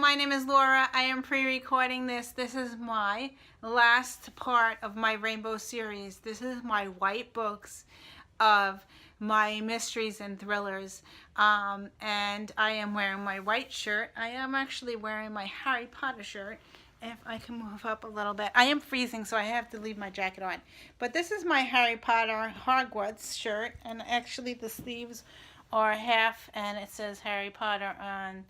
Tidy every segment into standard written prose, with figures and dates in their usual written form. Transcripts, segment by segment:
my name is Laura. I am pre-recording this. This is my last part of my Rainbow series. This is my white books of my mysteries and thrillers. And I am wearing my white shirt. I am actually wearing my Harry Potter shirt. If I can move up a little bit. I am freezing, so I have to leave my jacket on. But this is my Harry Potter Hogwarts shirt. And actually the sleeves are half, and it says Harry Potter on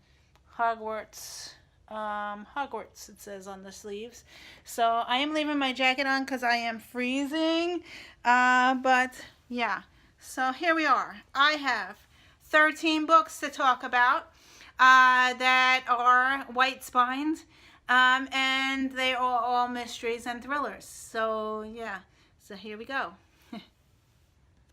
Hogwarts. Hogwarts, it says on the sleeves. So I am leaving my jacket on because I am freezing. But yeah, so here we are. I have 13 books to talk about that are white spines. And they are all mysteries and thrillers. So yeah, so here we go.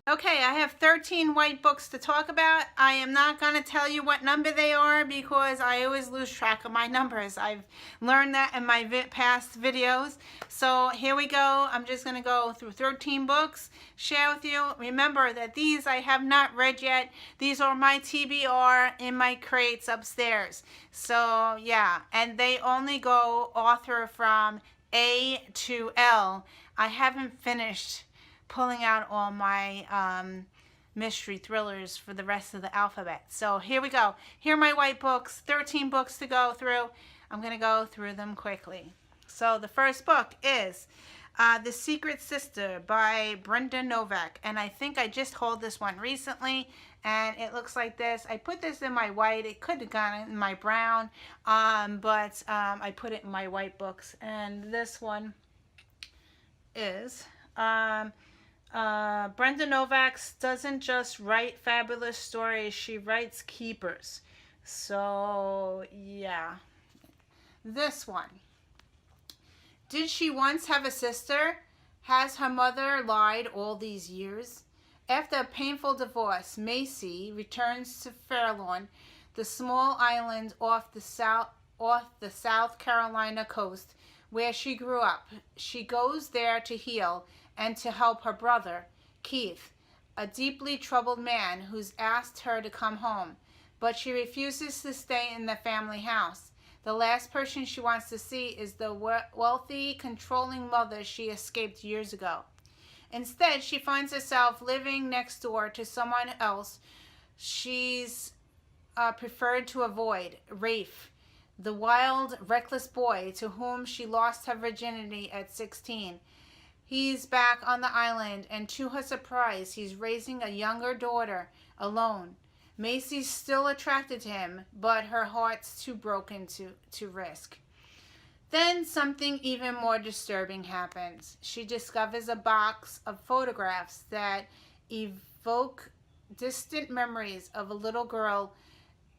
Okay, I have 13 white books to talk about. I am not going to tell you what number they are because I always lose track of my numbers. I've learned that in my past videos. So here we go. I'm just going to go through 13 books, share with you. Remember that these I have not read yet. These are my TBR in my crates upstairs. So yeah, and they only go author from A to L. I haven't finished pulling out all my mystery thrillers for the rest of the alphabet. So here we go. Here are my white books, 13 books to go through. I'm going to go through them quickly. So the first book is The Secret Sister by Brenda Novak. And I think I just hauled this one recently. And it looks like this. I put this in my white. It could have gone in my brown. But I put it in my white books. And this one is Brenda Novak doesn't just write fabulous stories, she writes keepers. So yeah, this one. Did she once have a sister? Has her mother lied all these years? After a painful divorce, Macy returns to Fairlawn, the small island off the South Carolina coast where she grew up. She goes there to heal and to help her brother, Keith, a deeply troubled man who's asked her to come home, but she refuses to stay in the family house. The last person she wants to see is the wealthy, controlling mother she escaped years ago. Instead, she finds herself living next door to someone else she's preferred to avoid, Rafe, the wild, reckless boy to whom she lost her virginity at 16. He's back on the island, and to her surprise, he's raising a younger daughter alone. Macy's still attracted to him, but her heart's too broken to risk. Then something even more disturbing happens. She discovers a box of photographs that evoke distant memories of a little girl,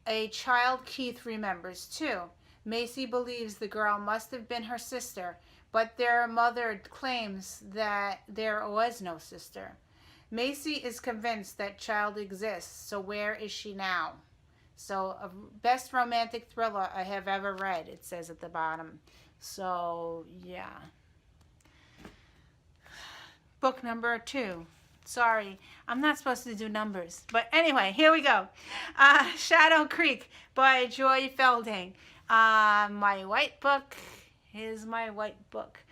a child Keith remembers too. Macy believes the girl must have been her sister, but their mother claims that there was no sister. Macy is convinced that child exists, so where is she now? So, best romantic thriller I have ever read, it says at the bottom. So, yeah. Book number 2. Sorry, I'm not supposed to do numbers. But anyway, here we go. Shadow Creek by Joy Felding. My white book. Here's my white book.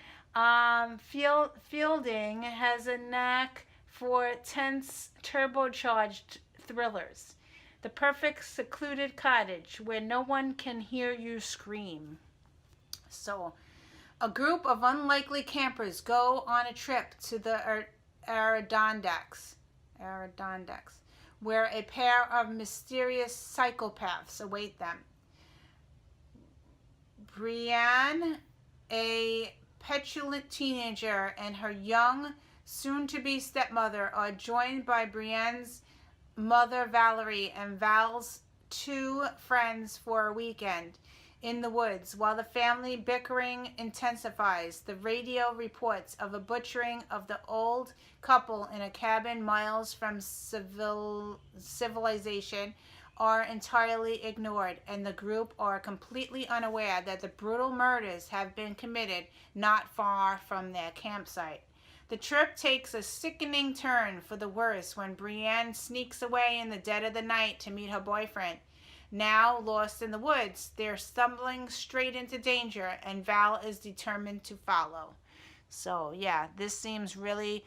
Fielding has a knack for tense, turbocharged thrillers. The perfect secluded cottage where no one can hear you scream. So, a group of unlikely campers go on a trip to the Adirondacks, where a pair of mysterious psychopaths await them. Brienne, a petulant teenager, and her young, soon-to-be stepmother are joined by Brienne's mother, Valerie, and Val's 2 friends for a weekend in the woods. While the family bickering intensifies, the radio reports of a butchering of the old couple in a cabin miles from civilization are entirely ignored, and the group are completely unaware that the brutal murders have been committed not far from their campsite. The trip takes a sickening turn for the worse when Brienne sneaks away in the dead of the night to meet her boyfriend. now lost in the woods. They're stumbling straight into danger, and Val is determined to follow. So yeah, this seems really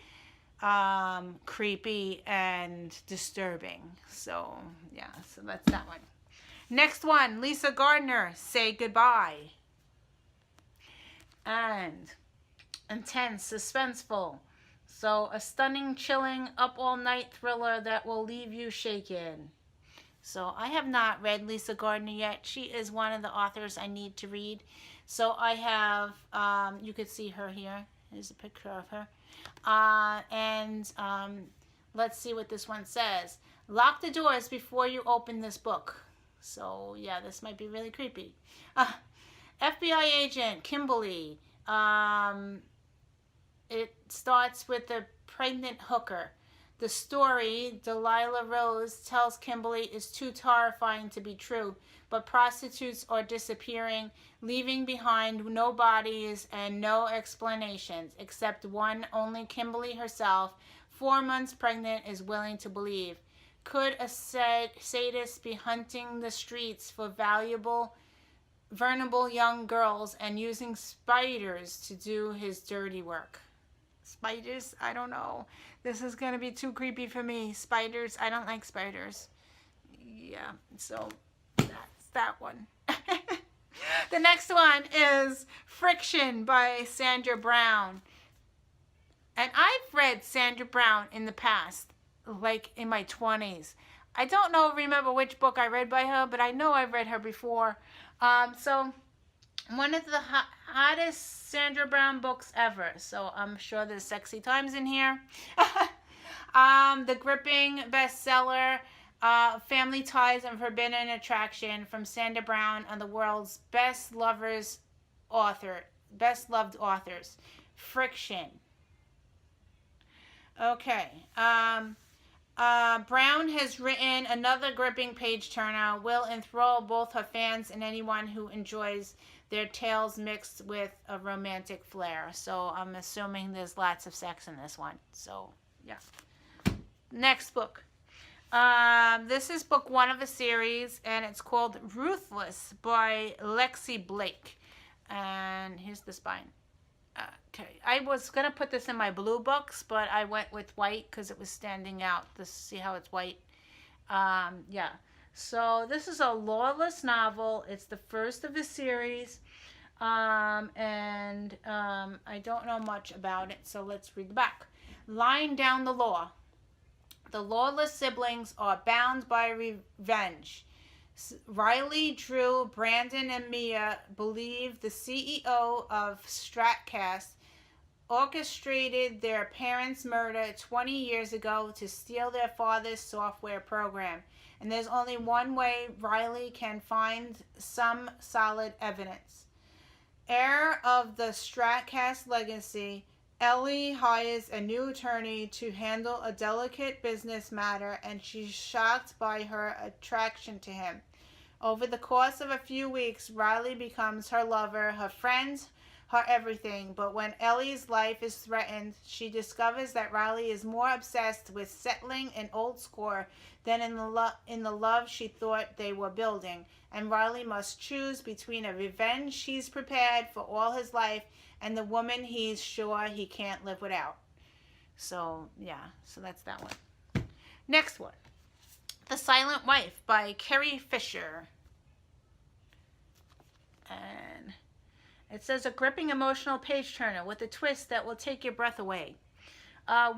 creepy and disturbing. So yeah, so that's that one. Next one, Lisa Gardner, Say Goodbye. And intense, suspenseful. So a stunning, chilling, up all night thriller that will leave you shaken. So I have not read Lisa Gardner yet. She is one of the authors I need to read. So I have, you could see her here. Here's a picture of her. Let's see what this one says. Lock the doors before you open this book. So yeah, this might be really creepy. FBI agent Kimberly. It starts with a pregnant hooker. The story Delilah Rose tells Kimberly is too terrifying to be true, but prostitutes are disappearing, leaving behind no bodies and no explanations, except one only Kimberly herself, 4 months pregnant, is willing to believe. Could a sadist be hunting the streets for vulnerable young girls and using spiders to do his dirty work? Spiders? I don't know. This is going to be too creepy for me. Spiders? I don't like spiders. Yeah, so that's that one. The next one is Friction by Sandra Brown. And I've read Sandra Brown in the past, like in my 20s. I don't remember which book I read by her, but I know I've read her before. So one of the hottest Sandra Brown books ever. So I'm sure there's sexy times in here. The gripping bestseller, Family Ties and Forbidden Attraction from Sandra Brown on the world's best loved authors. Friction. Okay. Brown has written another gripping page-turner, will enthrall both her fans and anyone who enjoys their tales mixed with a romantic flair. So I'm assuming there's lots of sex in this one. So, yeah. Next book. This is book 1 of a series, and it's called Ruthless by Lexi Blake. And here's the spine. Okay, I was going to put this in my blue books, but I went with white because it was standing out. See how it's white? Yeah. So this is a lawless novel. It's the first of the series. I don't know much about it, so let's read the back. Lying down the law. The lawless siblings are bound by revenge. Riley, Drew, Brandon, and Mia believe the CEO of Stratcast orchestrated their parents' murder 20 years ago to steal their father's software program. And there's only one way Riley can find some solid evidence. Heir of the Stratcast legacy, Ellie hires a new attorney to handle a delicate business matter, and she's shocked by her attraction to him. Over the course of a few weeks, Riley becomes her lover, her friend, her everything. But when Ellie's life is threatened, she discovers that Riley is more obsessed with settling an old score than in the love she thought they were building. And Riley must choose between a revenge he's prepared for all his life and the woman he's sure he can't live without. So, yeah. So that's that one. Next one. The Silent Wife by Carrie Fisher. And it says a gripping emotional page-turner with a twist that will take your breath away.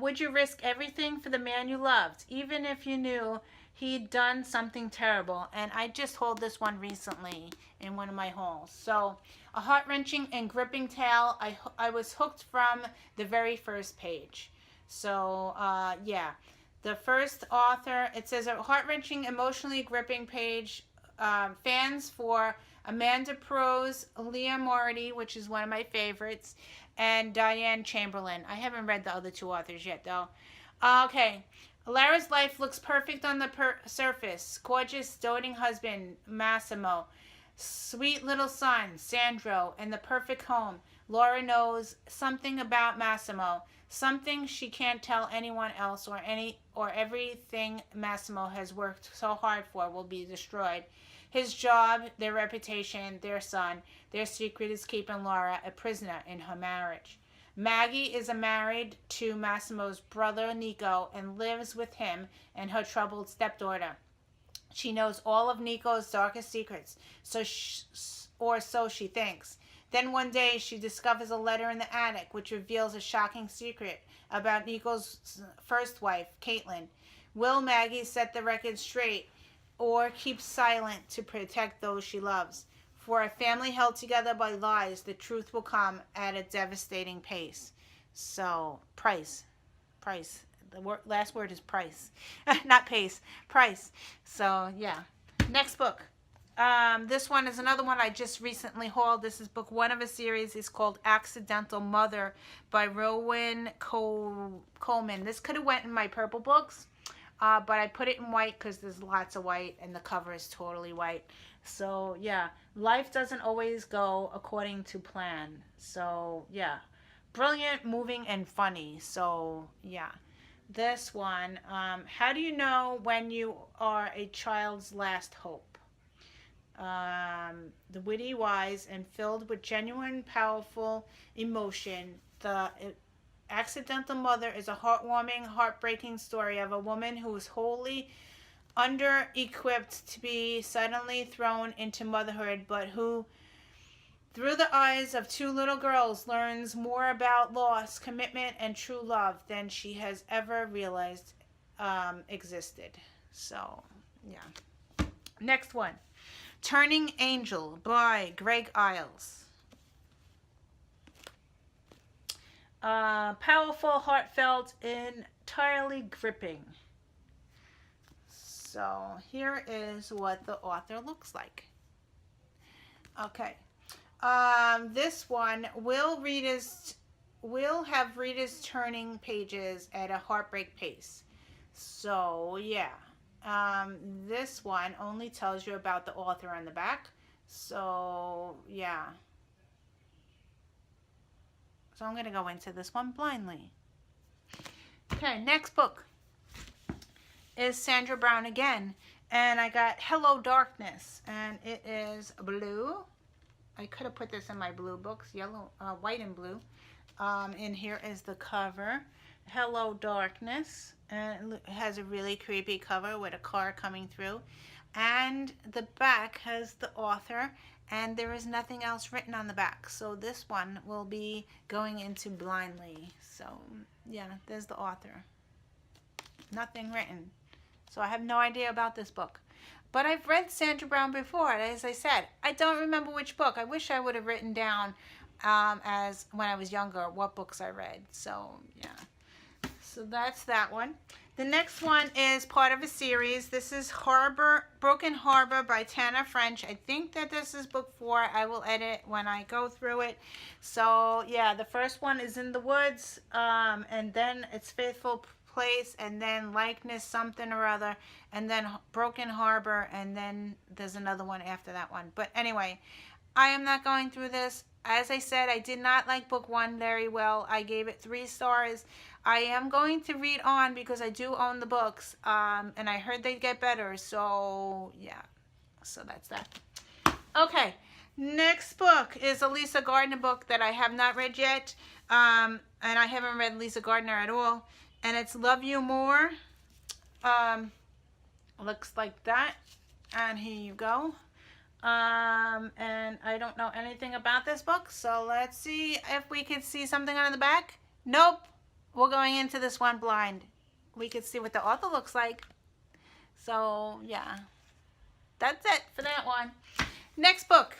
Would you risk everything for the man you loved, even if you knew he'd done something terrible? And I just hauled this one recently in one of my hauls. So, a heart-wrenching and gripping tale. I was hooked from the very first page. So, yeah. The first author, it says a heart-wrenching, emotionally gripping page. Fans for Amanda Prose, Leah Morty, which is one of my favorites, and Diane Chamberlain. I haven't read the other 2 authors yet, though. Okay. Lara's life looks perfect on the surface. Gorgeous, doting husband, Massimo. Sweet little son, Sandro, and the perfect home. Laura knows something about Massimo. Something she can't tell anyone else, or everything Massimo has worked so hard for will be destroyed. His job, their reputation, their son, their secret is keeping Laura a prisoner in her marriage. Maggie is married to Massimo's brother Nico and lives with him and her troubled stepdaughter. She knows all of Nico's darkest secrets, or so she thinks. Then one day she discovers a letter in the attic which reveals a shocking secret about Nico's first wife, Caitlin. Will Maggie set the record straight or keep silent to protect those she loves? For a family held together by lies, the truth will come at a devastating pace. So, price. The last word is price. Not pace. Price. So, yeah. Next book. This one is another one I just recently hauled. This is book 1 of a series. It's called Accidental Mother by Rowan Coleman. This could have went in my purple books, but I put it in white because there's lots of white and the cover is totally white. So, yeah. Life doesn't always go according to plan. So, yeah. Brilliant, moving, and funny. So, yeah. This one, how do you know when you are a child's last hope? The witty, wise, and filled with genuine, powerful emotion. The Accidental Mother is a heartwarming, heartbreaking story of a woman who is wholly under-equipped to be suddenly thrown into motherhood, but who, through the eyes of 2 little girls, learns more about loss, commitment, and true love than she has ever realized existed. So, yeah. Next one. Turning Angel by Greg Iles. Powerful, heartfelt, entirely gripping. So here is what the author looks like. Okay. This one will have readers turning pages at a heartbreak pace. So yeah. This one only tells you about the author on the back. So, yeah. So I'm going to go into this one blindly. Okay, next book is Sandra Brown again. And I got Hello Darkness. And it is blue. I could have put this in my blue books. Yellow, white and blue. And here is the cover. Hello Darkness. And it has a really creepy cover with a car coming through. And the back has the author. And there is nothing else written on the back. So this one will be going into blindly. So, yeah, there's the author. Nothing written. So I have no idea about this book. But I've read Sandra Brown before. As I said, I don't remember which book. I wish I would have written down as when I was younger what books I read. So, yeah. So that's that one. The next one is part of a series. This is Broken Harbor by Tana French. I think that this is book 4. I will edit when I go through it. So, yeah, the first one is In the Woods, and then It's Faithful Place, and then Likeness something or other, and then Broken Harbor, and then there's another one after that one. But anyway, I am not going through this. As I said, I did not like book 1 very well. I gave it 3 stars. I am going to read on because I do own the books, and I heard they get better. So, yeah. So that's that. Okay. Next book is a Lisa Gardner book that I have not read yet, and I haven't read Lisa Gardner at all. And it's Love You More. Looks like that. And here you go. And I don't know anything about this book, so let's see if we could see something on the back. Nope. We're going into this one blind. We could see what the author looks like. So, yeah. That's it for that one. Next book.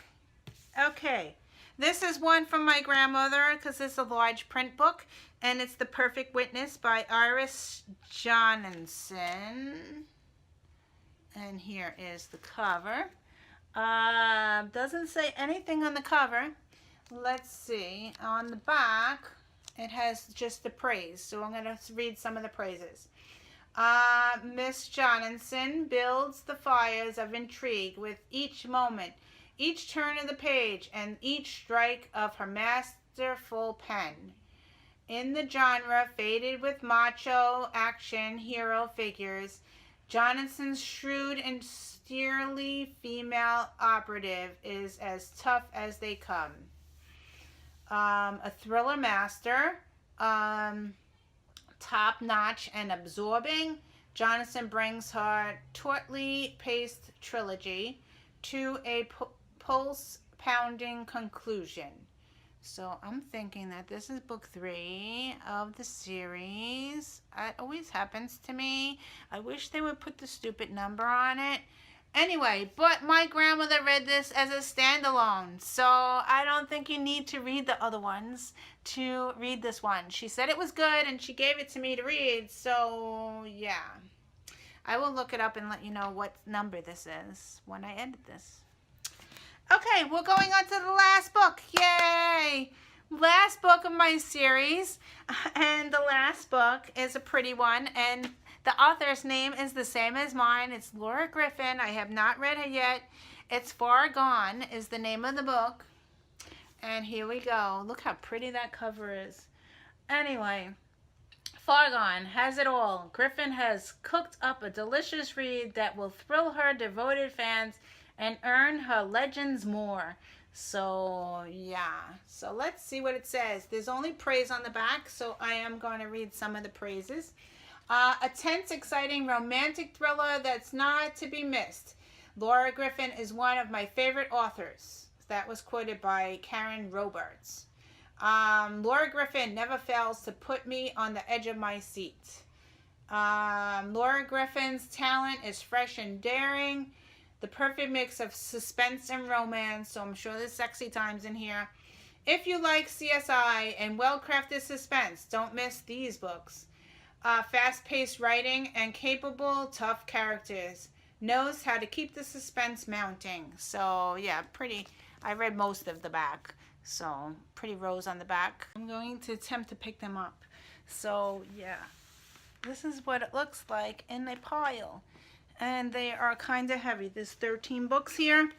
Okay. This is one from my grandmother because it's a large print book. And it's The Perfect Witness by Iris Johnson. And here is the cover. Doesn't say anything on the cover. Let's see. On the back, it has just the praise. So I'm going to read some of the praises. Miss Johnson builds the fires of intrigue with each moment, each turn of the page, and each strike of her masterful pen. In the genre, faded with macho action hero figures, Jonathan's shrewd and steely female operative is as tough as they come. A thriller master, top-notch and absorbing, Jonathan brings her tautly paced trilogy to a pulse-pounding conclusion. So I'm thinking that this is book 3 of the series. It always happens to me. I wish they would put the stupid number on it. Anyway, but my grandmother read this as a standalone, so I don't think you need to read the other ones to read this one. She said it was good and she gave it to me to read, so yeah. I will look it up and let you know what number this is when I edit this. Okay, we're going on to the last book. Yay! Last book of my series. And the last book is a pretty one. And the author's name is the same as mine. It's Laura Griffin. I have not read it yet. It's Far Gone is the name of the book. And here we go. Look how pretty that cover is. Anyway, Far Gone has it all. Griffin has cooked up a delicious read that will thrill her devoted fans and earn her legends more. So yeah, so let's see what it says. There's only praise on the back, so I am going to read some of the praises. A tense, exciting, romantic thriller that's not to be missed. Laura Griffin is one of my favorite authors. That was quoted by Karen Roberts. Laura Griffin never fails to put me on the edge of my seat. Laura Griffin's talent is fresh and daring. The perfect mix of suspense and romance, so I'm sure there's sexy times in here. If you like CSI and well-crafted suspense, don't miss these books. Fast-paced writing and capable, tough characters. Knows how to keep the suspense mounting. So, yeah, pretty. I read most of the back, so pretty rows on the back. I'm going to attempt to pick them up. So, yeah, this is what it looks like in a pile. And they are kind of heavy. There's 13 books here.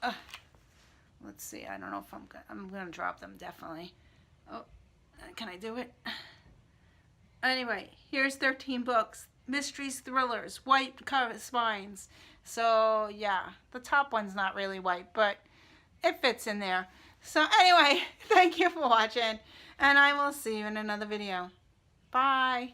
Let's see. I don't know if I'm going to drop them, definitely. Oh, can I do it? Anyway, here's 13 books. Mysteries, thrillers, white cover spines. So, yeah, the top one's not really white, but it fits in there. So, anyway, thank you for watching, and I will see you in another video. Bye.